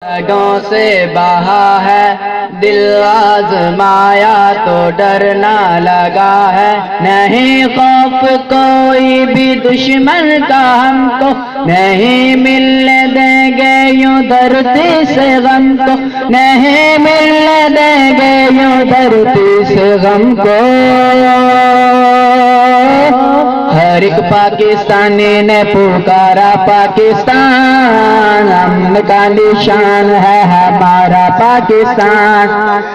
रगों से बहा है दिल आजमाया तो डरना लगा है। नहीं खौफ कोई भी दुश्मन का हमको, नहीं मिलने देंगे यूं धरती से गम को, नहीं मिलने देंगे यूं धरती से गम को। हर एक पाकिस्तानी ने पुकारा पाकिस्तान, अमन का निशान है हमारा पाकिस्तान।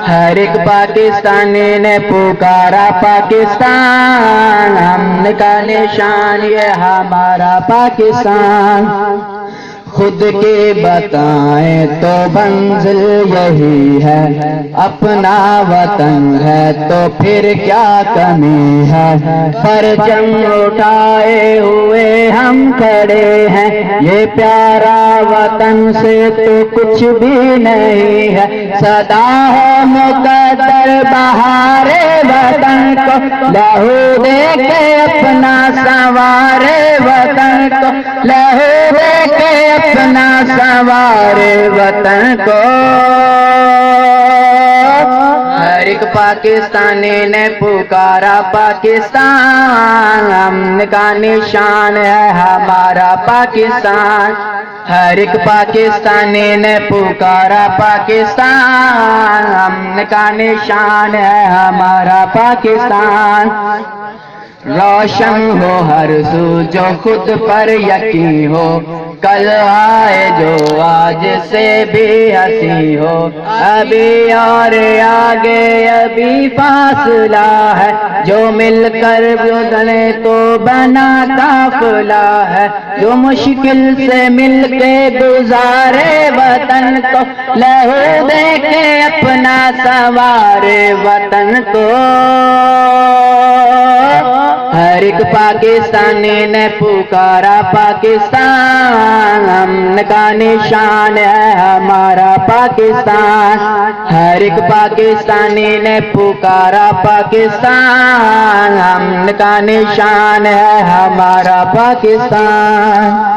हर एक पाकिस्तानी ने पुकारा पाकिस्तान, अमन का निशान ये हमारा पाकिस्तान। खुद के बताएं तो मंजिल यही है, अपना वतन है तो फिर क्या कमी है। परचम उठाए हुए हम खड़े हैं, ये प्यारा वतन से तो कुछ भी नहीं है। सदा हो मुकद्दर बहारे वतन को, लहू दे के अपना संवारे वतन को, लहू दे के अपना संवारे वतन को। हर एक पाकिस्तानी ने पुकारा पाकिस्तान, अमन का निशान है हमारा पाकिस्तान। हर एक पाकिस्तानी ने पुकारा पाकिस्तान, अमन का निशान है हमारा पाकिस्तान। रोशन हो हर सू जो खुद पर यकीन हो, कल आए जो आज से भी हंसी हो। अभी और आगे अभी फासला है, जो मिलकर गुजरे तो बना काफिला है। जो मुश्किल से मिलके गुजारे वतन को, लहू दे के अपना संवारे वतन को। हर एक पाकिस्तानी ने पुकारा पाकिस्तान, अमन का निशान है हमारा पाकिस्तान। हर एक पाकिस्तानी ने पुकारा पाकिस्तान, अमन का निशान है हमारा पाकिस्तान।